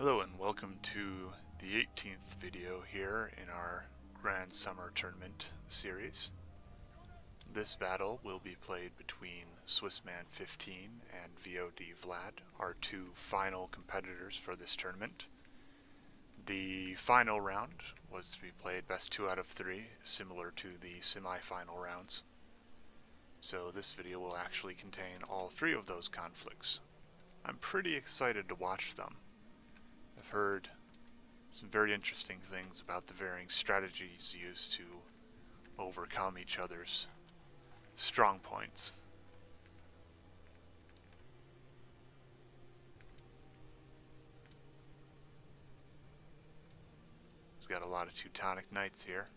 Hello and welcome to the 18th video here in our Grand Summer Tournament series. This battle will be played between Swissman 15 and V.O.D VLAD, our two final competitors for this tournament. The final round was to be played best 2 out of 3, similar to the semi-final rounds. So this video will actually contain all 3 of those conflicts. I'm pretty excited to watch them. I've heard some very interesting things about the varying strategies used to overcome each other's strong points. He's got a lot of Teutonic Knights here.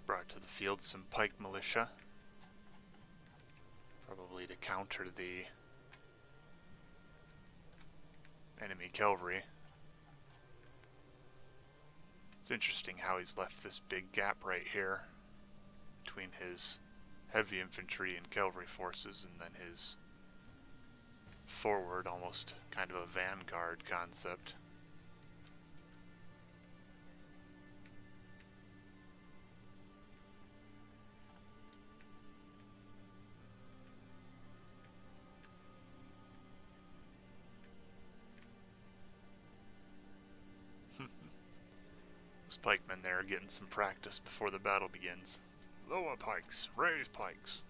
Brought to the field some pike militia, probably to counter the enemy cavalry. It's interesting how he's left this big gap right here between his heavy infantry and cavalry forces and then his forward, almost kind of a vanguard concept. Those pikemen there are getting some practice before the battle begins. Lower pikes, raise pikes,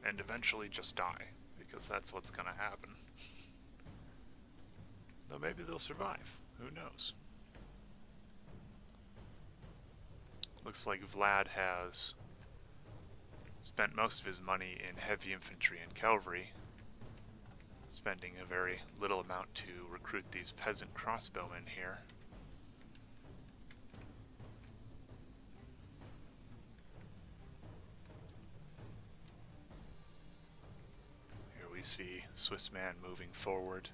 and eventually just die, because that's what's gonna happen. Though maybe they'll survive, who knows. Looks like Vlad has spent most of his money in heavy infantry and cavalry, spending a very little amount to recruit these peasant crossbowmen here. We see Swissman moving forward.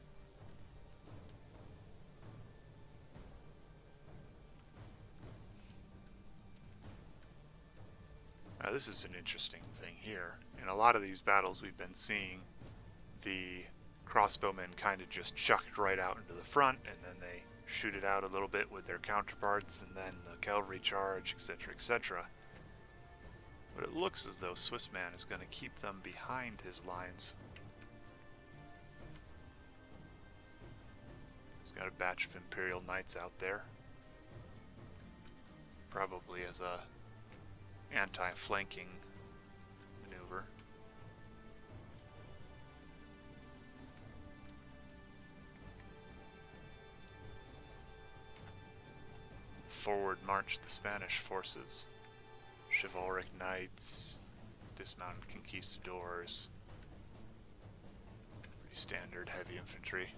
Now this is an interesting thing here. In a lot of these battles we've been seeing the crossbowmen kind of just chucked right out into the front, and then they shoot it out a little bit with their counterparts, and then the cavalry charge, etc., etc. But it looks as though Swissman is going to keep them behind his lines. He's got a batch of Imperial Knights out there, probably as a anti-flanking maneuver. Forward march the Spanish forces. Chivalric Knights, dismounted conquistadors, pretty standard heavy infantry.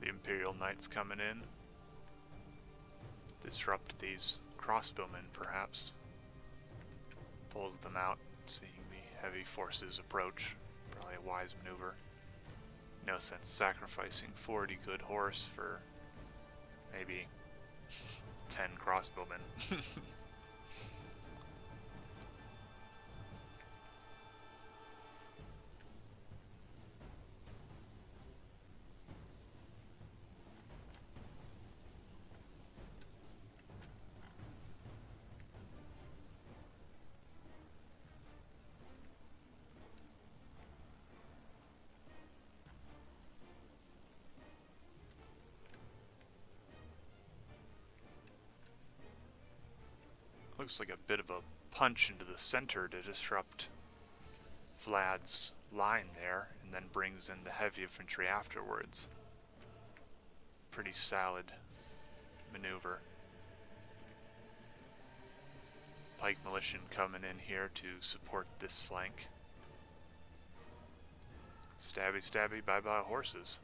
The Imperial Knights coming in. Disrupt these crossbowmen, perhaps. Pulls them out, seeing the heavy forces approach. Probably a wise maneuver. No sense sacrificing 40 good horse for maybe 10 crossbowmen. Looks like a bit of a punch into the center to disrupt Vlad's line there, and then brings in the heavy infantry afterwards. Pretty solid maneuver. Pike militia coming in here to support this flank. Stabby, stabby, bye-bye horses.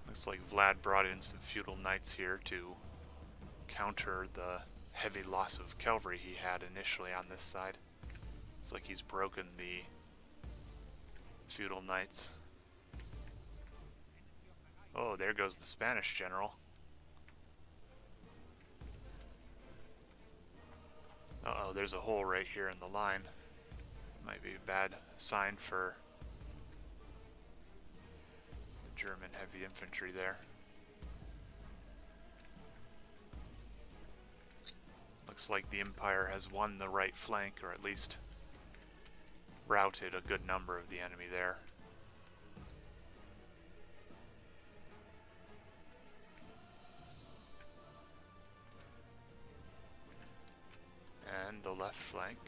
Looks like Vlad brought in some feudal knights here to counter the heavy loss of cavalry he had initially on this side. It's like he's broken the feudal knights. Oh, there goes the Spanish general. Uh-oh, there's a hole right here in the line. Might be a bad sign for the German heavy infantry there. Looks like the Empire has won the right flank, or at least routed a good number of the enemy there. And the left flank.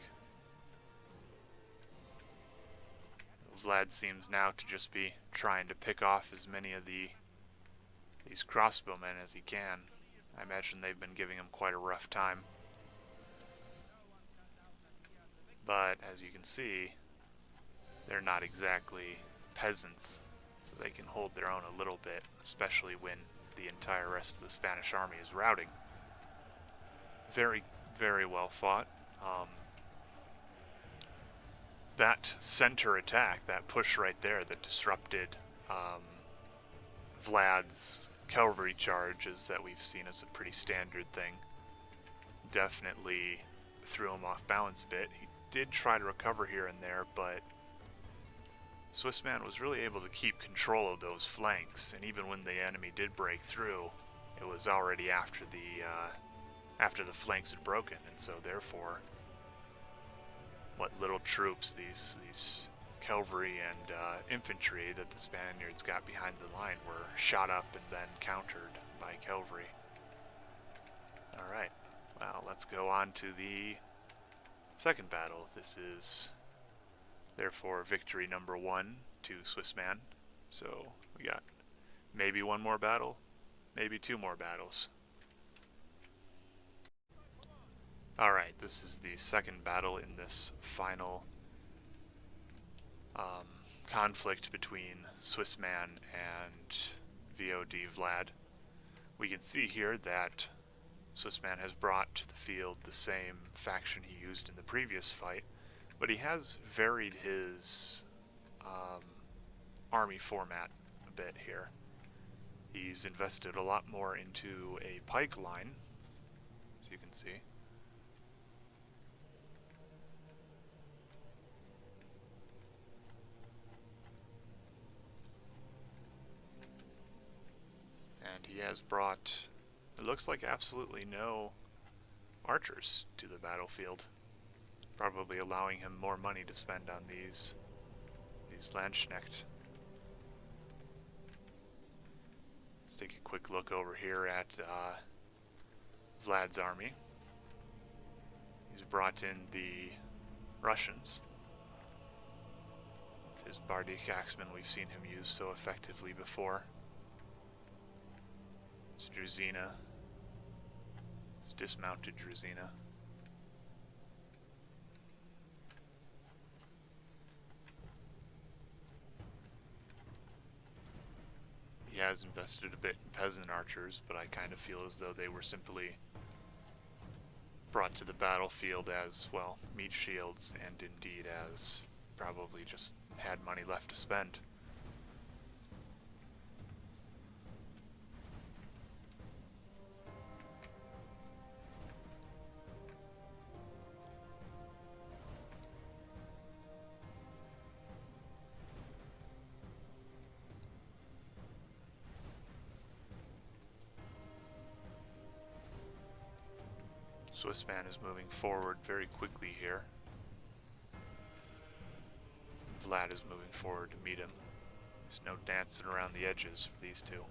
Vlad seems now to just be trying to pick off as many of these crossbowmen as he can. I imagine they've been giving him quite a rough time. But as you can see, they're not exactly peasants, so they can hold their own a little bit, especially when the entire rest of the Spanish army is routing. Very, very well fought. That center attack, that push right there that disrupted Vlad's cavalry charges that we've seen as a pretty standard thing, definitely threw him off balance a bit. He did try to recover here and there, but Swissman was really able to keep control of those flanks, and even when the enemy did break through, it was already after the flanks had broken, and so therefore what little troops, these cavalry and infantry that the Spaniards got behind the line were shot up and then countered by cavalry. Alright, well, let's go on to the second battle. This is therefore victory number 1 to Swissman. So we got maybe one more battle, maybe 2 more battles. Alright, this is the second battle in this final conflict between Swissman and V.O.D. Vlad. We can see here that Swissman has brought to the field the same faction he used in the previous fight, but he has varied his army format a bit here. He's invested a lot more into a pike line, as you can see. And he has brought, it looks like, absolutely no archers to the battlefield, probably allowing him more money to spend on these Landsknecht. Let's take a quick look over here at Vlad's army. He's brought in the Russians. With his Bardic Axeman we've seen him use so effectively before. It's Druzina. It's dismounted Druzina. He has invested a bit in peasant archers, but I kind of feel as though they were simply brought to the battlefield as, well, meat shields, and indeed as probably just had money left to spend. Swissman is moving forward very quickly here. Vlad is moving forward to meet him. There's no dancing around the edges for these two.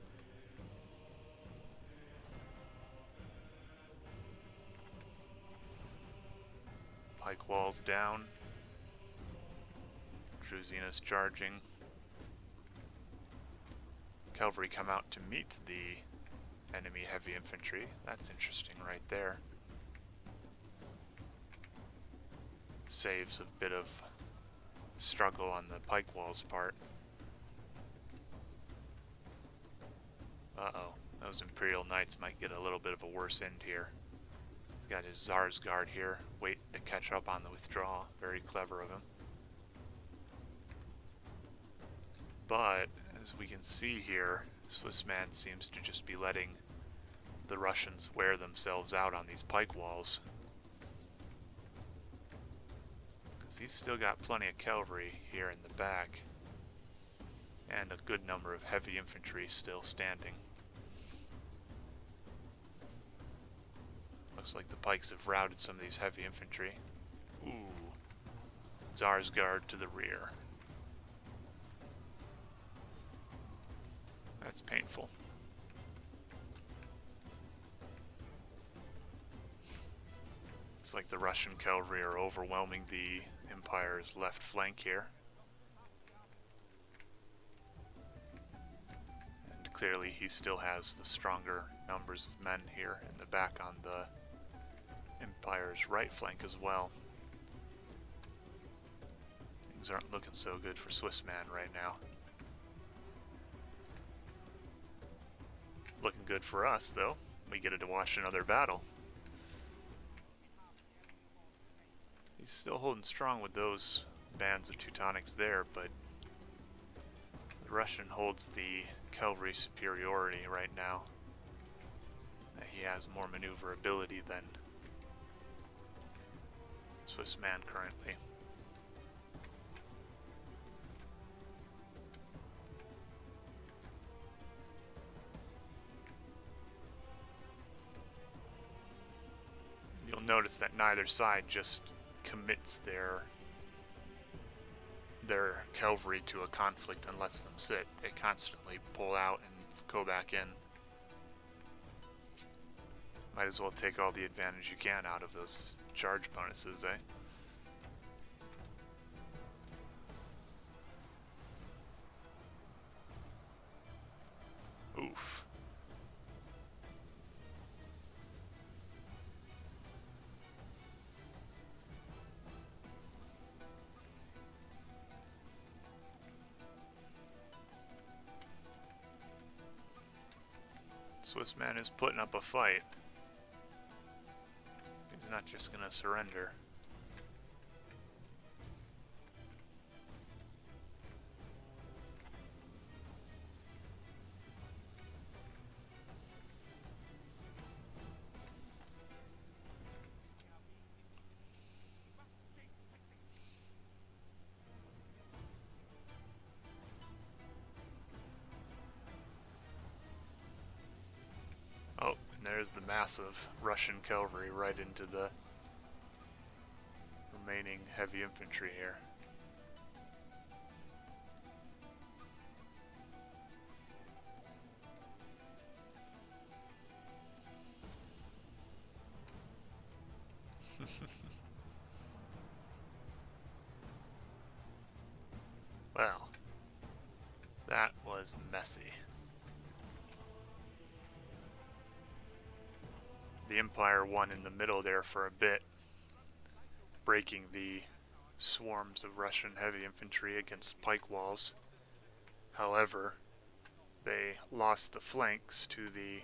Pike walls down. Druzina's charging. Cavalry come out to meet the enemy heavy infantry. That's interesting right there. Saves a bit of struggle on the pike walls part. Uh-oh. Those Imperial Knights might get a little bit of a worse end here. He's got his Tsar's Guard here, waiting to catch up on the withdrawal. Very clever of him. But, as we can see here, Swissman seems to just be letting the Russians wear themselves out on these pike walls. Because he's still got plenty of cavalry here in the back. And a good number of heavy infantry still standing. Looks like the pikes have routed some of these heavy infantry. Ooh. Tsar's Guard to the rear. That's painful. It's like the Russian cavalry are overwhelming the Empire's left flank here. And clearly he still has the stronger numbers of men here in the back on the Empire's right flank as well. Things aren't looking so good for Swissman right now. Looking good for us, though. We get to watch another battle. He's still holding strong with those bands of Teutonics there, but the Russian holds the cavalry superiority right now. He has more maneuverability than Swissman currently. You'll notice that neither side just commits their cavalry to a conflict and lets them sit. They constantly pull out and go back in. Might as well take all the advantage you can out of those charge bonuses, eh? Oof. Swissman is putting up a fight. He's not just gonna surrender. Oh, and there's the massive Russian cavalry right into the remaining heavy infantry here. Well, that was messy. The Empire won in the middle there for a bit, breaking the swarms of Russian heavy infantry against pike walls. However, they lost the flanks to the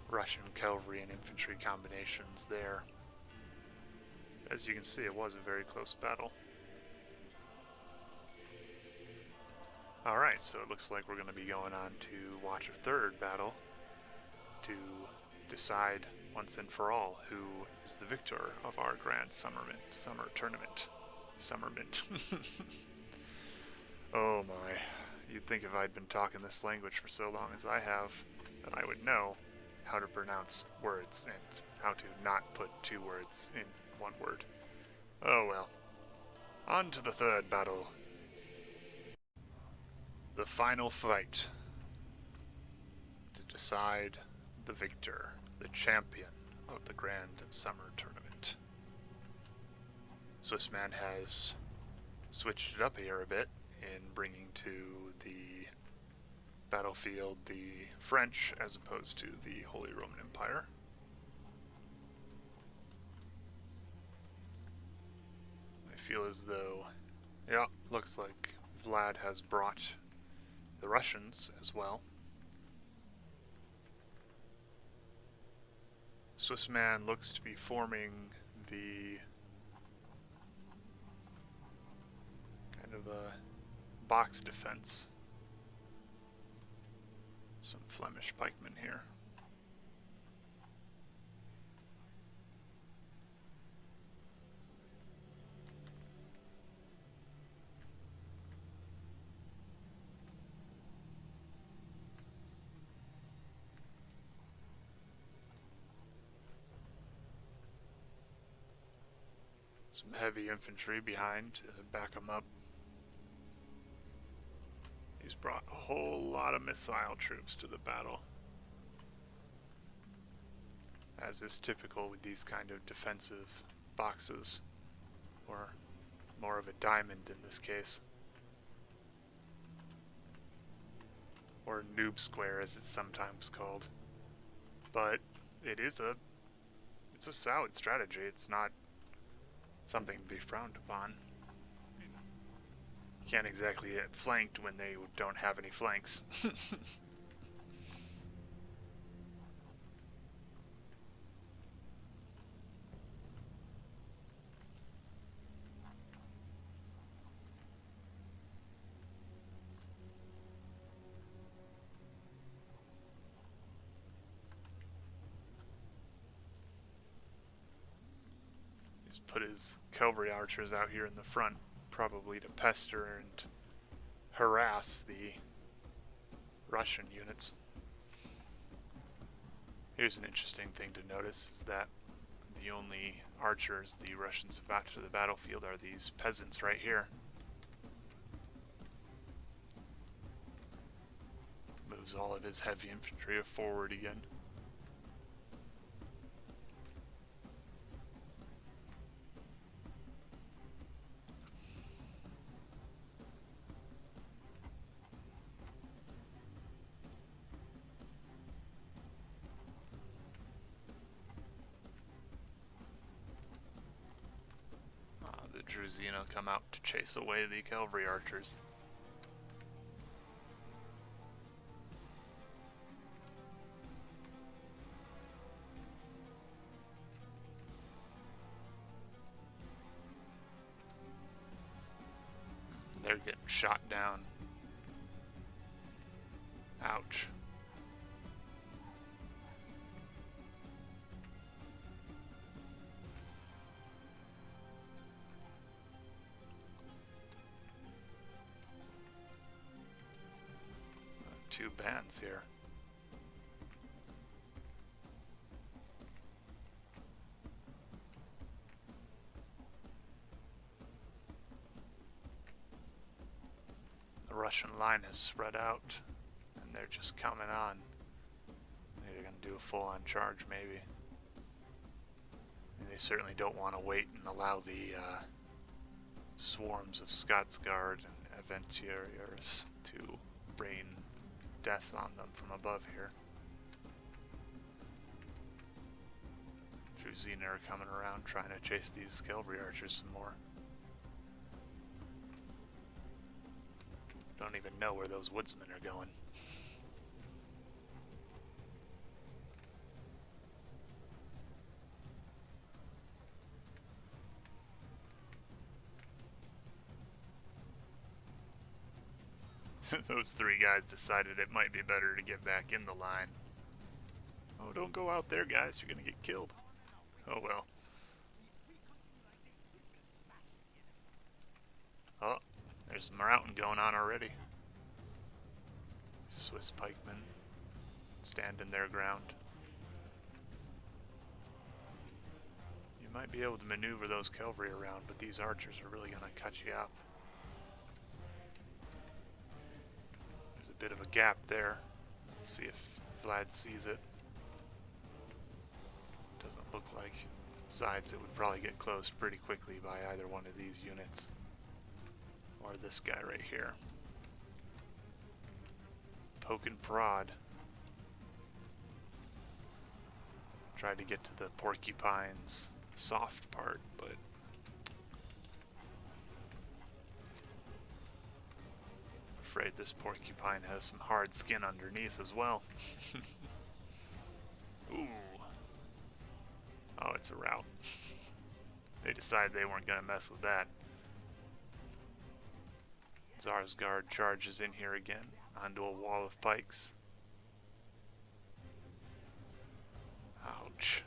Russian cavalry and infantry combinations there. As you can see, it was a very close battle. Alright, so it looks like we're going to be going on to watch a third battle to decide once and for all who is the victor of our grand summer tournament. Summermint. Oh my. You'd think if I'd been talking this language for so long as I have, that I would know how to pronounce words and how to not put two words in one word. Oh well. On to the third battle. The final fight to decide the victor, the champion of the Grand Summer Tournament. Swissman has switched it up here a bit in bringing to the battlefield the French as opposed to the Holy Roman Empire. I feel as though, yeah, looks like VLAD has brought the Russians as well. Swissman looks to be forming the kind of a box defense. Some Flemish pikemen here. Some heavy infantry behind to back them up. He's brought a whole lot of missile troops to the battle, as is typical with these kind of defensive boxes, or more of a diamond in this case, or noob square as it's sometimes called. But it's a solid strategy. It's not something to be frowned upon. You can't exactly get flanked when they don't have any flanks. He's put his cavalry archers out here in the front, probably to pester and harass the Russian units. Here's an interesting thing to notice, is that the only archers the Russians have brought to the battlefield are these peasants right here. Moves all of his heavy infantry forward again. Druzino come out to chase away the cavalry archers. They're getting shot down. Ouch. Two bands here. The Russian line has spread out, and they're just coming on. They're going to do a full-on charge, maybe. And they certainly don't want to wait and allow the swarms of Scots Guard and Aventuriers to rain death on them from above here. Druzina are coming around trying to chase these cavalry archers some more. Don't even know where those woodsmen are going. Those three guys decided it might be better to get back in the line. Oh, don't go out there, guys. You're gonna get killed. Oh, well. Oh, there's some routing going on already. Swiss pikemen standing their ground. You might be able to maneuver those cavalry around, but these archers are really gonna cut you up. Bit of a gap there. Let's see if Vlad sees it. Doesn't look like. Besides, it would probably get closed pretty quickly by either one of these units. Or this guy right here. Poke and prod. Tried to get to the porcupine's soft part, but afraid this porcupine has some hard skin underneath as well. Ooh. Oh, it's a rout. They decided they weren't going to mess with that. Zarsgard charges in here again, onto a wall of pikes. Ouch.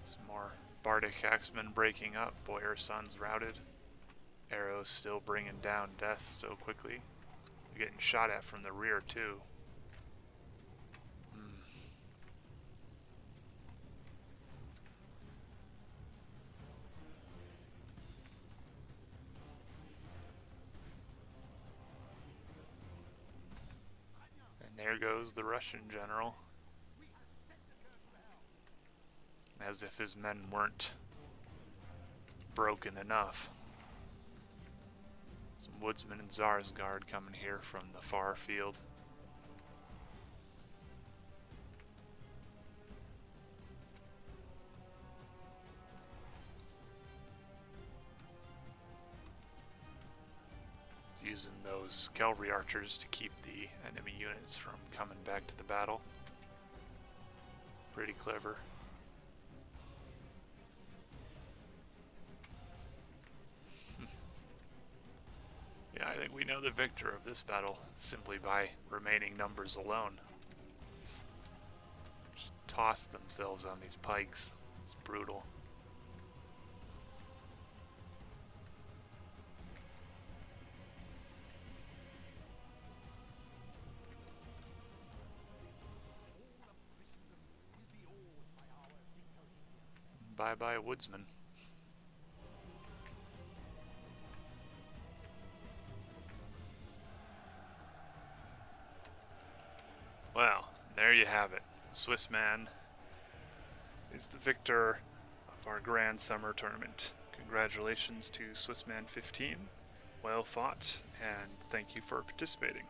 Some more Bardic Axemen breaking up. Boyar Sun's routed. Arrows still bringing down death so quickly. They're getting shot at from the rear too. And there goes the Russian general. As if his men weren't broken enough. Some woodsmen and Zarsgard coming here from the far field. He's using those cavalry archers to keep the enemy units from coming back to the battle. Pretty clever. Yeah, I think we know the victor of this battle simply by remaining numbers alone. Just toss themselves on these pikes. It's brutal. Bye-bye, woodsman. Well, there you have it. Swissman is the victor of our Grand Summer Tournament. Congratulations to Swissman 15. Well fought, and thank you for participating.